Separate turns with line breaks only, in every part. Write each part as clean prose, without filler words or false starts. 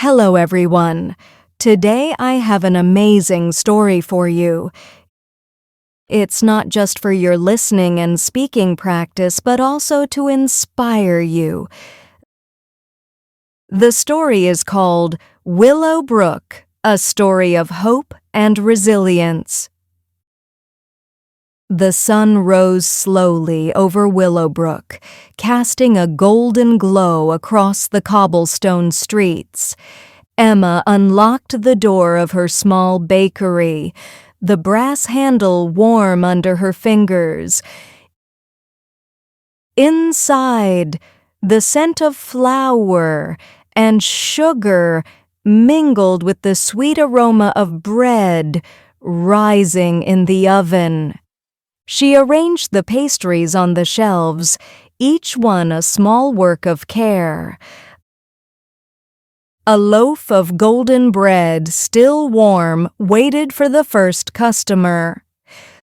Hello, everyone. Today I have an amazing story for you. It's not just for your listening and speaking practice, but also to inspire you. The story is called Willow Brook, a story of hope and resilience. The sun rose slowly over Willow Brook, casting a golden glow across the cobblestone streets. Emma unlocked the door of her small bakery, the brass handle warm under her fingers. Inside, the scent of flour and sugar mingled with the sweet aroma of bread rising in the oven. She arranged the pastries on the shelves, each one a small work of care. A loaf of golden bread, still warm, waited for the first customer.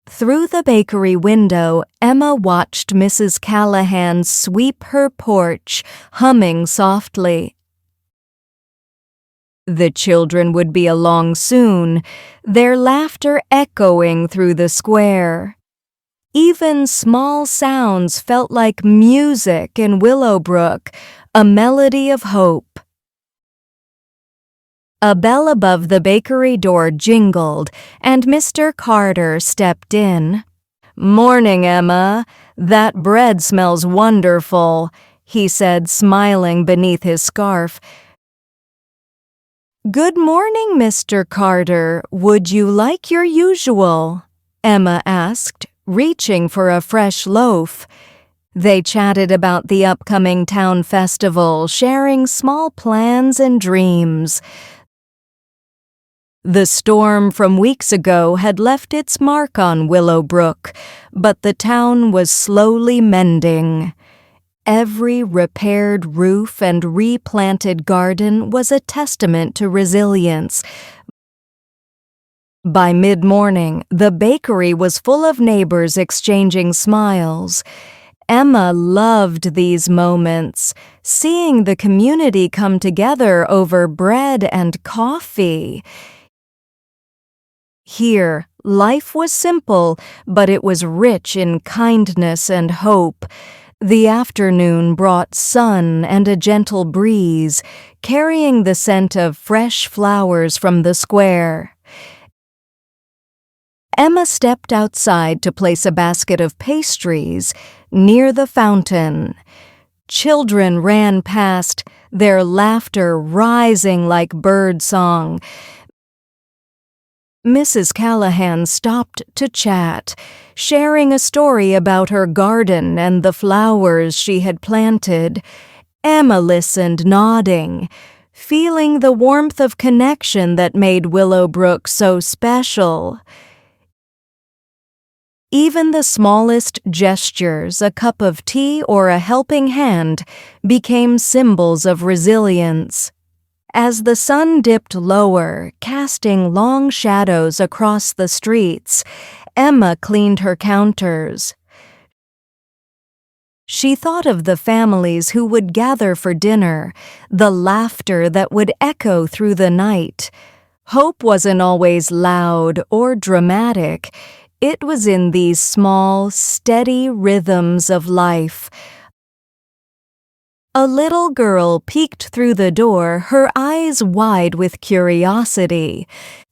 Through the bakery window, Emma watched Mrs. Callahan sweep her porch, humming softly. The children would be along soon, their laughter echoing through the square. Even small sounds felt like music in Willow Brook, a melody of hope. A bell above the bakery door jingled, and Mr. Carter stepped in. "Morning, Emma. That bread smells wonderful," he said, smiling beneath his scarf. "Good morning, Mr. Carter. Would you like your usual?" Emma asked, reaching for a fresh loaf. They chatted about the upcoming town festival, sharing small plans and dreams. The storm from weeks ago had left its mark on Willow Brook, but the town was slowly mending. Every repaired roof and replanted garden was a testament to resilience. By mid-morning, the bakery was full of neighbors exchanging smiles. Emma loved these moments, seeing the community come together over bread and coffee. Here, life was simple, but it was rich in kindness and hope. The afternoon brought sun and a gentle breeze, carrying the scent of fresh flowers from the square. Emma stepped outside to place a basket of pastries near the fountain. Children ran past, their laughter rising like birdsong. Mrs. Callahan stopped to chat, sharing a story about her garden and the flowers she had planted. Emma listened, nodding, feeling the warmth of connection that made Willow Brook so special. Even the smallest gestures, a cup of tea or a helping hand, became symbols of resilience. As the sun dipped lower, casting long shadows across the streets, Emma cleaned her counters. She thought of the families who would gather for dinner, the laughter that would echo through the night. Hope wasn't always loud or dramatic. It was in these small, steady rhythms of life. A little girl peeked through the door, her eyes wide with curiosity.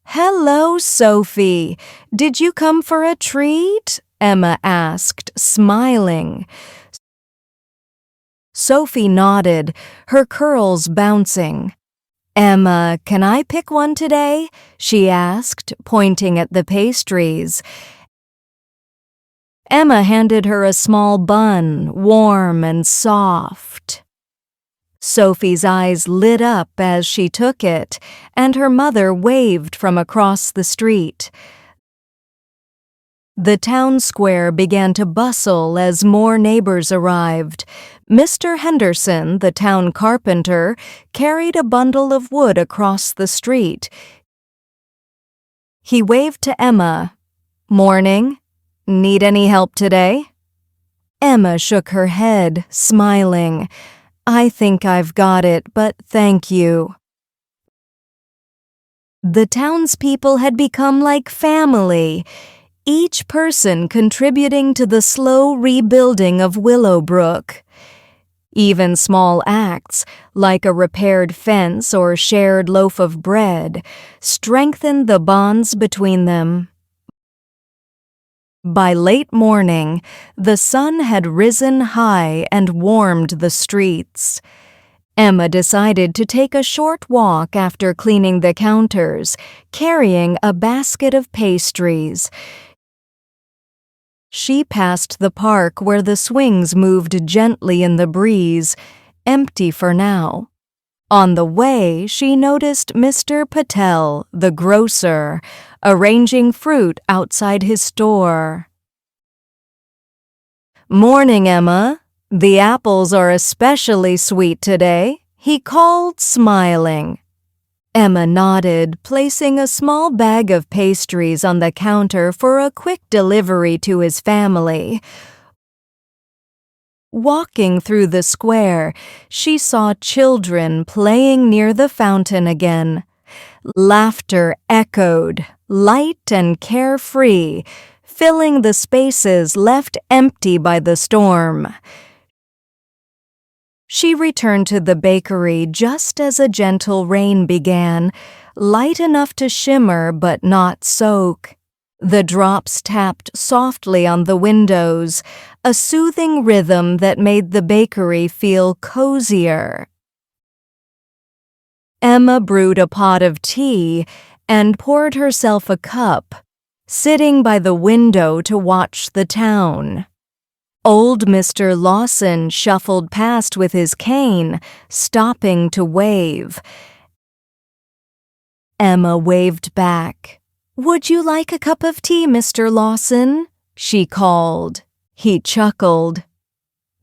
"Hello, Sophie. Did you come for a treat?" Emma asked, smiling. Sophie nodded, her curls bouncing. "Emma, can I pick one today?" she asked, pointing at the pastries. Emma handed her a small bun, warm and soft. Sophie's eyes lit up as she took it, and her mother waved from across the street. The town square began to bustle as more neighbors arrived. Mr. Henderson, the town carpenter, carried a bundle of wood across the street. He waved to Emma. "Morning. Need any help today?" Emma shook her head, smiling. "I think I've got it, but thank you." The townspeople had become like family, each person contributing to the slow rebuilding of Willowbrook. Even small acts, like a repaired fence or shared loaf of bread, strengthened the bonds between them. By late morning, the sun had risen high and warmed the streets. Emma decided to take a short walk after cleaning the counters, carrying a basket of pastries. She passed the park where the swings moved gently in the breeze, empty for now. On the way, she noticed Mr. Patel, the grocer, arranging fruit outside his store. "Morning, Emma. The apples are especially sweet today," he called, smiling. Emma nodded, placing a small bag of pastries on the counter for a quick delivery to his family. Walking through the square, she saw children playing near the fountain again. Laughter echoed, light and carefree, filling the spaces left empty by the storm. She returned to the bakery just as a gentle rain began, light enough to shimmer but not soak. The drops tapped softly on the windows, a soothing rhythm that made the bakery feel cozier. Emma brewed a pot of tea and poured herself a cup, sitting by the window to watch the town. Old Mr. Lawson shuffled past with his cane, stopping to wave. Emma waved back. "Would you like a cup of tea, Mr. Lawson?" she called. He chuckled.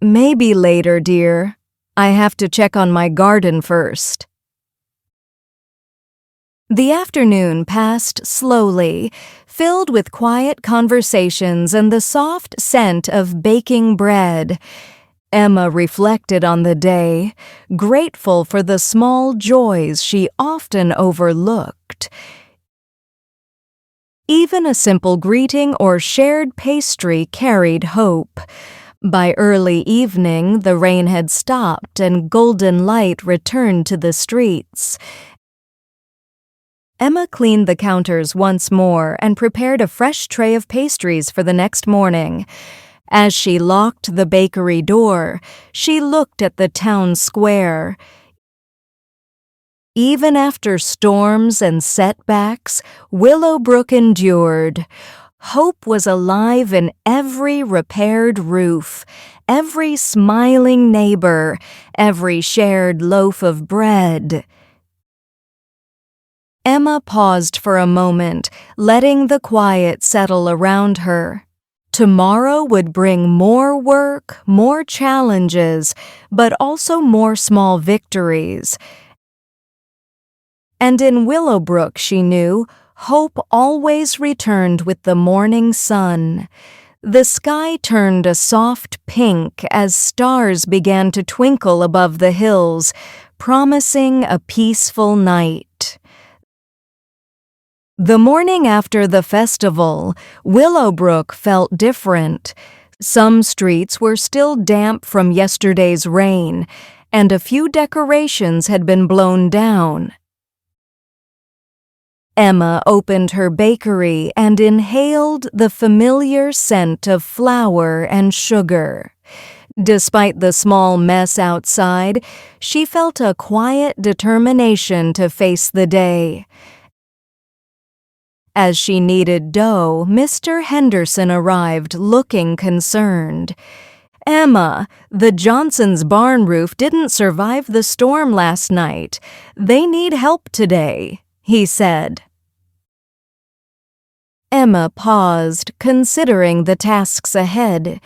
"Maybe later, dear. I have to check on my garden first." The afternoon passed slowly, filled with quiet conversations and the soft scent of baking bread. Emma reflected on the day, grateful for the small joys she often overlooked. Even a simple greeting or shared pastry carried hope. By early evening, the rain had stopped and golden light returned to the streets. Emma cleaned the counters once more and prepared a fresh tray of pastries for the next morning. As she locked the bakery door, she looked at the town square. Even after storms and setbacks, Willowbrook endured. Hope was alive in every repaired roof, every smiling neighbor, every shared loaf of bread. Emma paused for a moment, letting the quiet settle around her. Tomorrow would bring more work, more challenges, but also more small victories. And in Willowbrook, she knew, hope always returned with the morning sun. The sky turned a soft pink as stars began to twinkle above the hills, promising a peaceful night. The morning after the festival, Willowbrook felt different. Some streets were still damp from yesterday's rain, and a few decorations had been blown down. Emma opened her bakery and inhaled the familiar scent of flour and sugar. Despite the small mess outside, she felt a quiet determination to face the day. As she kneaded dough, Mr. Henderson arrived, looking concerned. "Emma, the Johnsons' barn roof didn't survive the storm last night. They need help today," he said. Emma paused, considering the tasks ahead.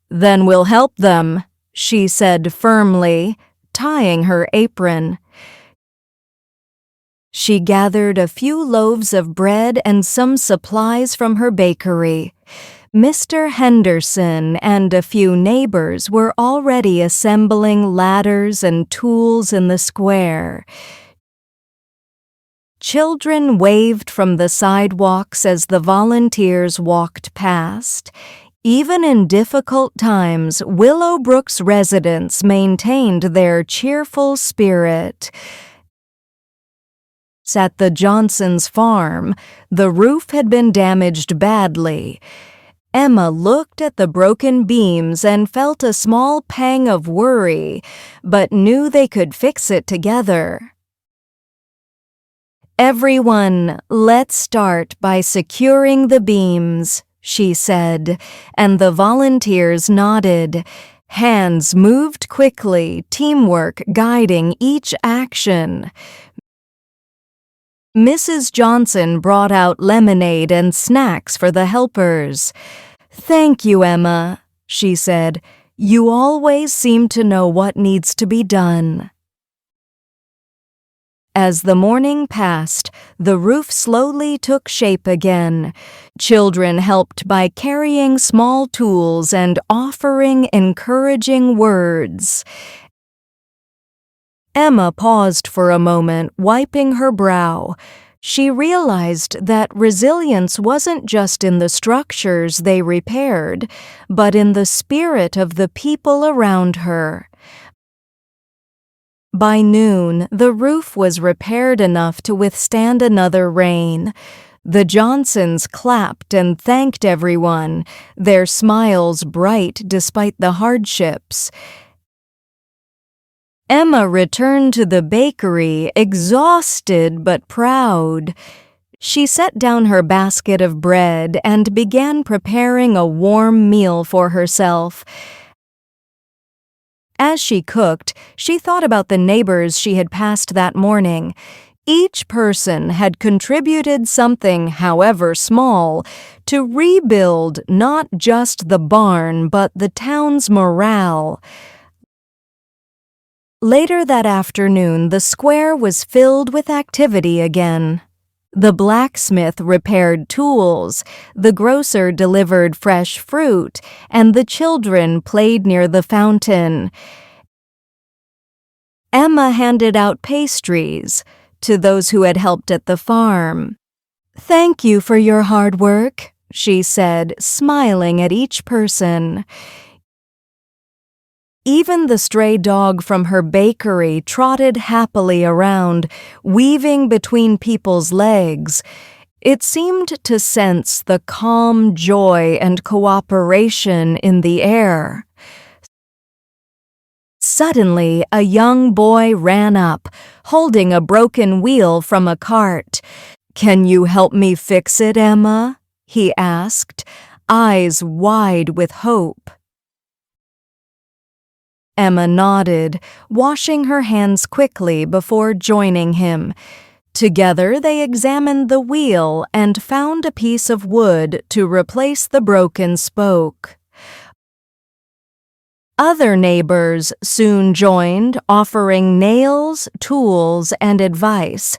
"Then we'll help them," she said firmly, tying her apron. She gathered a few loaves of bread and some supplies from her bakery. Mr. Henderson and a few neighbors were already assembling ladders and tools in the square. Children waved from the sidewalks as the volunteers walked past. Even in difficult times, Willowbrook's residents maintained their cheerful spirit. At the Johnsons' farm, the roof had been damaged badly. Emma looked at the broken beams and felt a small pang of worry, but knew they could fix it together. "Everyone, let's start by securing the beams," she said, and the volunteers nodded. Hands moved quickly, teamwork guiding each action. Mrs. Johnson brought out lemonade and snacks for the helpers. "Thank you, Emma," she said. "You always seem to know what needs to be done." As the morning passed, the roof slowly took shape again. Children helped by carrying small tools and offering encouraging words. Emma paused for a moment, wiping her brow. She realized that resilience wasn't just in the structures they repaired, but in the spirit of the people around her. By noon, the roof was repaired enough to withstand another rain. The Johnsons clapped and thanked everyone, their smiles bright despite the hardships. Emma returned to the bakery, exhausted but proud. She set down her basket of bread and began preparing a warm meal for herself. As she cooked, she thought about the neighbors she had passed that morning. Each person had contributed something, however small, to rebuild not just the barn but the town's morale. Later that afternoon, the square was filled with activity again. The blacksmith repaired tools, the grocer delivered fresh fruit, and the children played near the fountain. Emma handed out pastries to those who had helped at the farm. "Thank you for your hard work," she said, smiling at each person. Even the stray dog from her bakery trotted happily around, weaving between people's legs. It seemed to sense the calm joy and cooperation in the air. Suddenly, a young boy ran up, holding a broken wheel from a cart. "Can you help me fix it, Emma?" he asked, eyes wide with hope. Emma nodded, washing her hands quickly before joining him. Together they examined the wheel and found a piece of wood to replace the broken spoke. Other neighbors soon joined, offering nails, tools, and advice.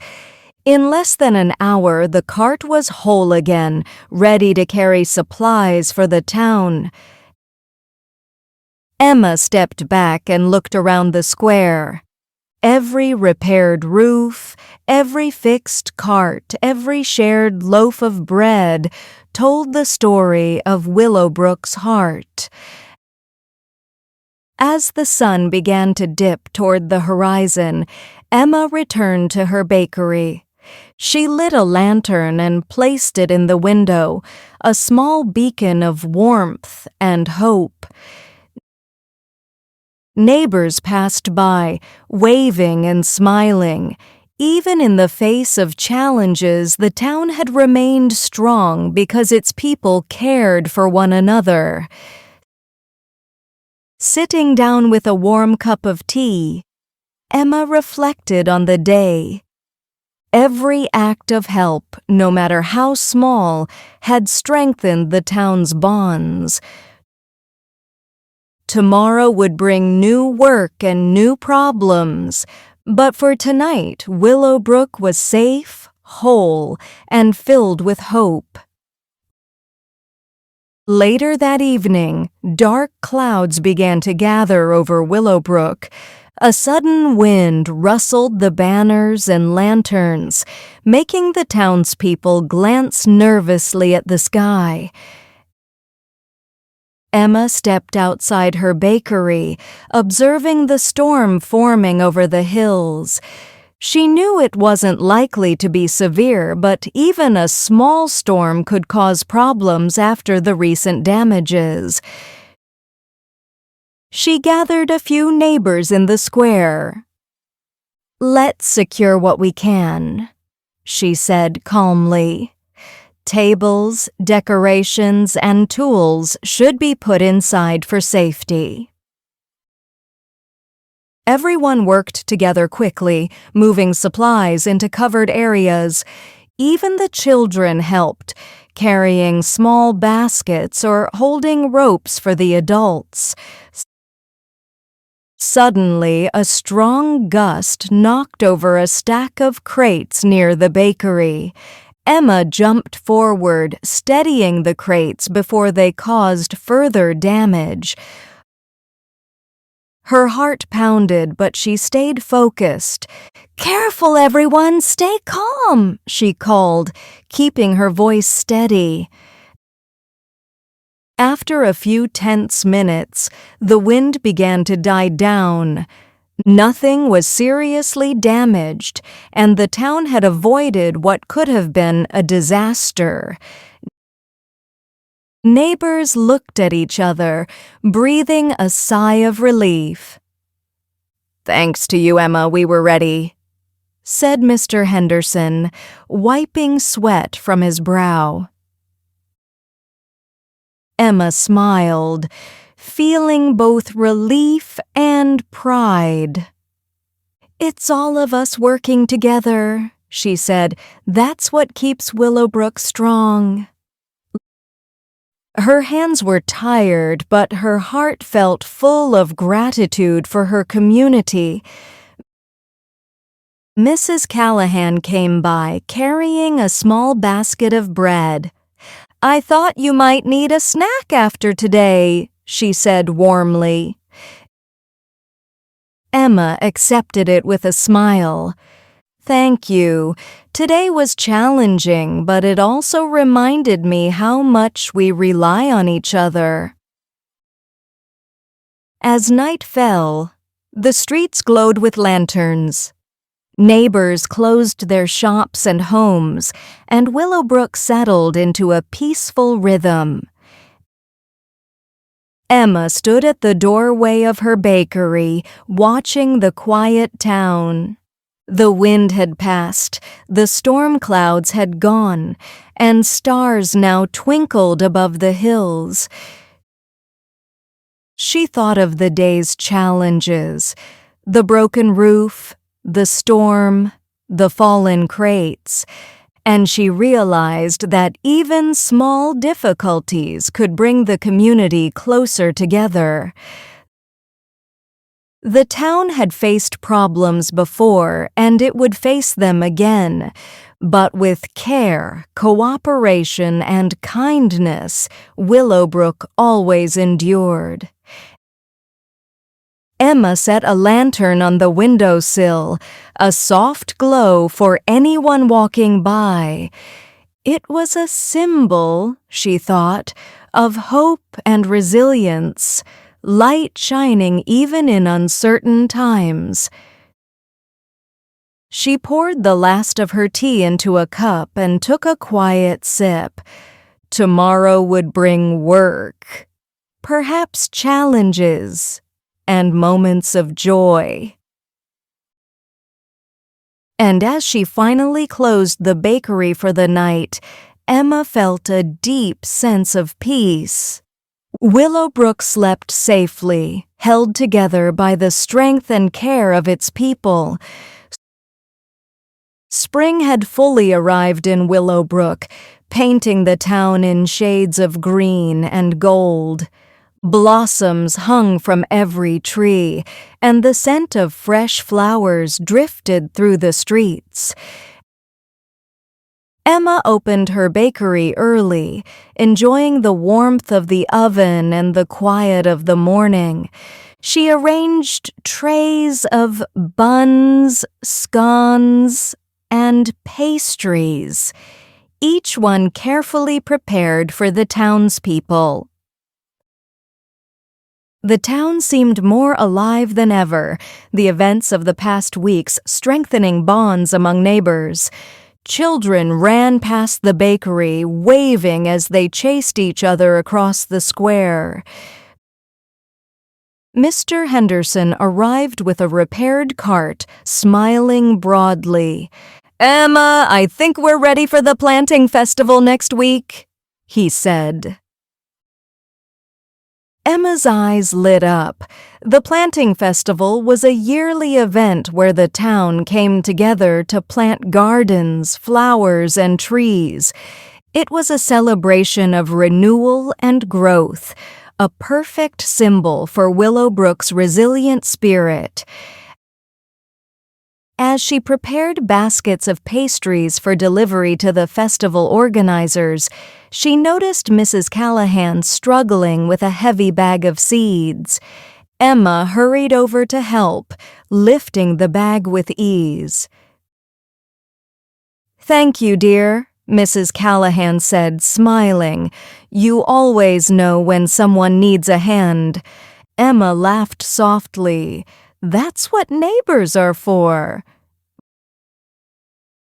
In less than an hour, the cart was whole again, ready to carry supplies for the town. Emma stepped back and looked around the square. Every repaired roof, every fixed cart, every shared loaf of bread told the story of Willowbrook's heart. As the sun began to dip toward the horizon, Emma returned to her bakery. She lit a lantern and placed it in the window, a small beacon of warmth and hope. Neighbors passed by, waving and smiling. Even in the face of challenges, the town had remained strong because its people cared for one another. Sitting down with a warm cup of tea, Emma reflected on the day. Every act of help, no matter how small, had strengthened the town's bonds. Tomorrow would bring new work and new problems, but for tonight, Willowbrook was safe, whole, and filled with hope. Later that evening, dark clouds began to gather over Willowbrook. A sudden wind rustled the banners and lanterns, making the townspeople glance nervously at the sky. Emma stepped outside her bakery, observing the storm forming over the hills. She knew it wasn't likely to be severe, but even a small storm could cause problems after the recent damages. She gathered a few neighbors in the square. "Let's secure what we can," she said calmly. "Tables, decorations, and tools should be put inside for safety." Everyone worked together quickly, moving supplies into covered areas. Even the children helped, carrying small baskets or holding ropes for the adults. Suddenly, a strong gust knocked over a stack of crates near the bakery. Emma jumped forward, steadying the crates before they caused further damage. Her heart pounded, but she stayed focused. "Careful, everyone! Stay calm!" she called, keeping her voice steady. After a few tense minutes, the wind began to die down. Nothing was seriously damaged, and the town had avoided what could have been a disaster. Neighbors looked at each other, breathing a sigh of relief. "Thanks to you, Emma, we were ready," said Mr. Henderson, wiping sweat from his brow. Emma smiled, feeling both relief and pride. "It's all of us working together," she said. "That's what keeps Willowbrook strong." Her hands were tired, but her heart felt full of gratitude for her community. Mrs. Callahan came by, carrying a small basket of bread. "I thought you might need a snack after today," she said warmly. Emma accepted it with a smile. "Thank you. Today was challenging, but it also reminded me how much we rely on each other." As night fell, the streets glowed with lanterns. Neighbors closed their shops and homes, and Willowbrook settled into a peaceful rhythm. Emma stood at the doorway of her bakery, watching the quiet town. The wind had passed, the storm clouds had gone, and stars now twinkled above the hills. She thought of the day's challenges, the broken roof, the storm, the fallen crates, and she realized that even small difficulties could bring the community closer together. The town had faced problems before, and it would face them again, but with care, cooperation, and kindness, Willowbrook always endured. Emma set a lantern on the windowsill, a soft glow for anyone walking by. It was a symbol, she thought, of hope and resilience, light shining even in uncertain times. She poured the last of her tea into a cup and took a quiet sip. Tomorrow would bring work, perhaps challenges, and moments of joy. And as she finally closed the bakery for the night, Emma felt a deep sense of peace. Willowbrook slept safely, held together by the strength and care of its people. Spring had fully arrived in Willowbrook, painting the town in shades of green and gold. Blossoms hung from every tree, and the scent of fresh flowers drifted through the streets. Emma opened her bakery early, enjoying the warmth of the oven and the quiet of the morning. She arranged trays of buns, scones, and pastries, each one carefully prepared for the townspeople. The town seemed more alive than ever, the events of the past weeks strengthening bonds among neighbors. Children ran past the bakery, waving as they chased each other across the square. Mr. Henderson arrived with a repaired cart, smiling broadly. "Emma, I think we're ready for the planting festival next week," he said. Emma's eyes lit up. The planting festival was a yearly event where the town came together to plant gardens, flowers, and trees. It was a celebration of renewal and growth, a perfect symbol for Willowbrook's resilient spirit. As she prepared baskets of pastries for delivery to the festival organizers, she noticed Mrs. Callahan struggling with a heavy bag of seeds. Emma hurried over to help, lifting the bag with ease. "Thank you, dear," Mrs. Callahan said, smiling. "You always know when someone needs a hand." Emma laughed softly. "That's what neighbors are for."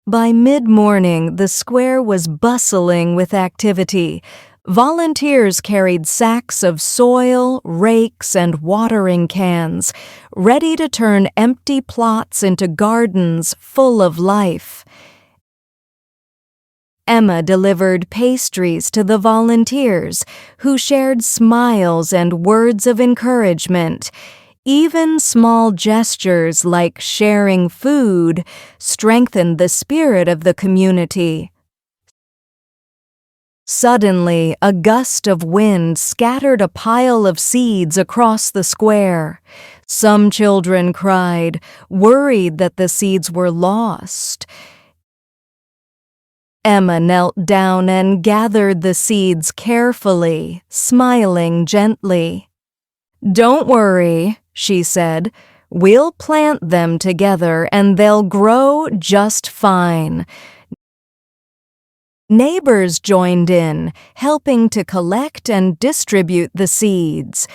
By mid-morning, the square was bustling with activity. Volunteers carried sacks of soil, rakes, and watering cans, ready to turn empty plots into gardens full of life. Emma delivered pastries to the volunteers, who shared smiles and words of encouragement. Even small gestures like sharing food strengthened the spirit of the community. Suddenly, a gust of wind scattered a pile of seeds across the square. Some children cried, worried that the seeds were lost. Emma knelt down and gathered the seeds carefully, smiling gently. "Don't worry," she said. "We'll plant them together and they'll grow just fine." Neighbors joined in, helping to collect and distribute the seeds.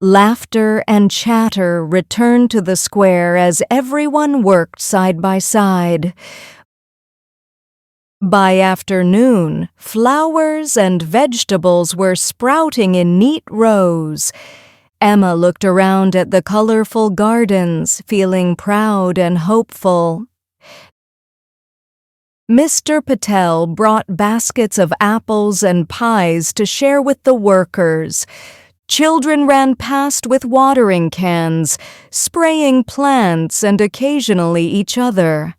Laughter and chatter returned to the square as everyone worked side by side. By afternoon, flowers and vegetables were sprouting in neat rows. Emma looked around at the colorful gardens, feeling proud and hopeful. Mr. Patel brought baskets of apples and pies to share with the workers. Children ran past with watering cans, spraying plants and occasionally each other.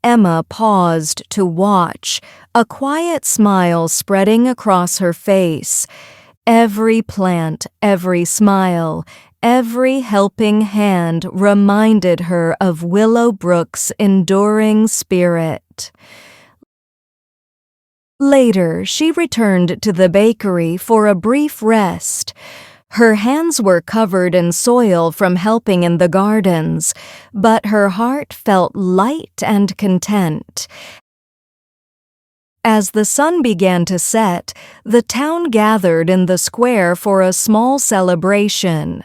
Emma paused to watch, a quiet smile spreading across her face. Every plant, every smile, every helping hand reminded her of Willowbrook's enduring spirit. Later, she returned to the bakery for a brief rest. Her hands were covered in soil from helping in the gardens, but her heart felt light and content. As the sun began to set, the town gathered in the square for a small celebration.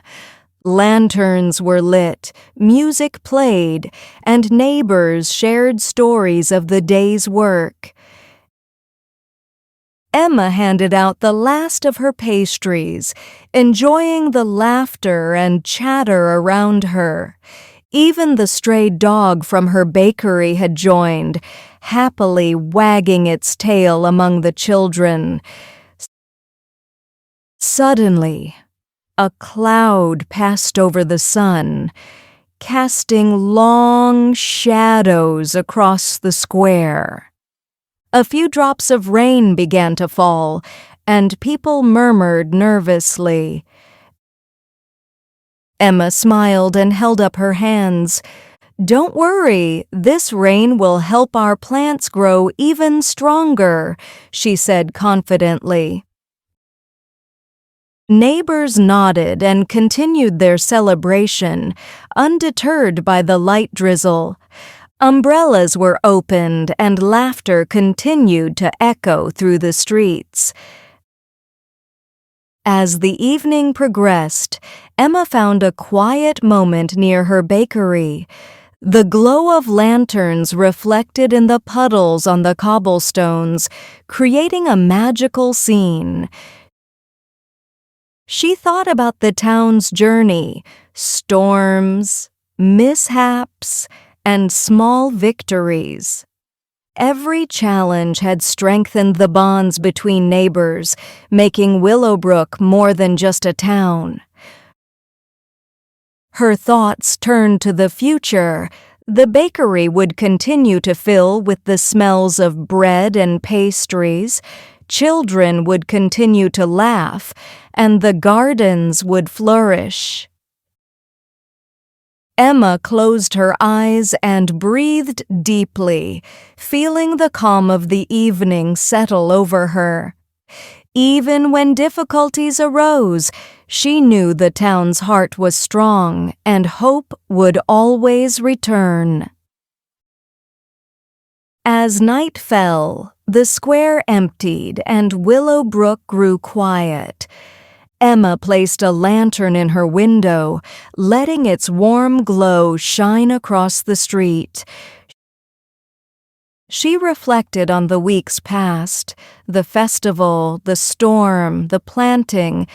Lanterns were lit, music played, and neighbors shared stories of the day's work. Emma handed out the last of her pastries, enjoying the laughter and chatter around her. Even the stray dog from her bakery had joined, happily wagging its tail among the children. Suddenly, a cloud passed over the sun, casting long shadows across the square. A few drops of rain began to fall, and people murmured nervously. Emma smiled and held up her hands. "Don't worry, this rain will help our plants grow even stronger," she said confidently. Neighbors nodded and continued their celebration, undeterred by the light drizzle. Umbrellas were opened and laughter continued to echo through the streets. As the evening progressed, Emma found a quiet moment near her bakery. The glow of lanterns reflected in the puddles on the cobblestones, creating a magical scene. She thought about the town's journey, storms, mishaps, and small victories. Every challenge had strengthened the bonds between neighbors, making Willowbrook more than just a town. Her thoughts turned to the future. The bakery would continue to fill with the smells of bread and pastries, children would continue to laugh, and the gardens would flourish. Emma closed her eyes and breathed deeply, feeling the calm of the evening settle over her. Even when difficulties arose, she knew the town's heart was strong and hope would always return. As night fell, the square emptied and Willowbrook grew quiet. Emma placed a lantern in her window, letting its warm glow shine across the street. She reflected on the weeks past, the festival, the storm, the planting,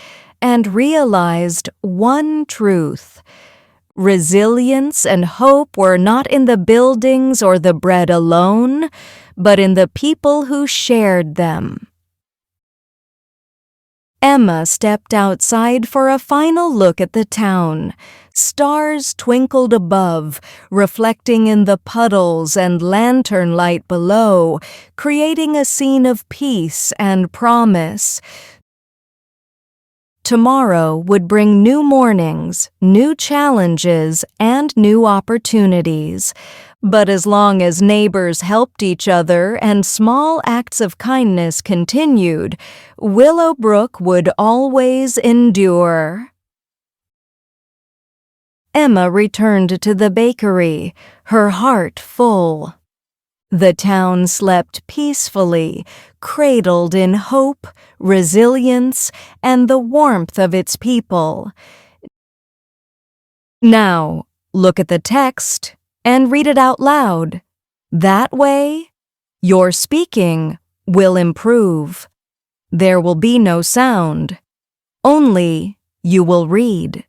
and realized one truth. Resilience and hope were not in the buildings or the bread alone, but in the people who shared them. Emma stepped outside for a final look at the town. Stars twinkled above, reflecting in the puddles and lantern light below, creating a scene of peace and promise. Tomorrow would bring new mornings, new challenges, and new opportunities. But as long as neighbors helped each other and small acts of kindness continued, Willowbrook would always endure. Emma returned to the bakery, her heart full. The town slept peacefully, cradled in hope, resilience, and the warmth of its people. Now, look at the text and read it out loud. That way, your speaking will improve. There will be no sound. Only you will read.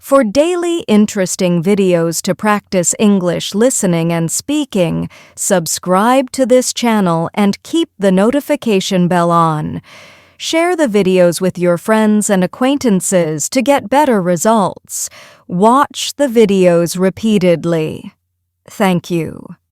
For daily interesting videos to practice English listening and speaking, subscribe to this channel and keep the notification bell on. Share the videos with your friends and acquaintances to get better results. Watch the videos repeatedly. Thank you.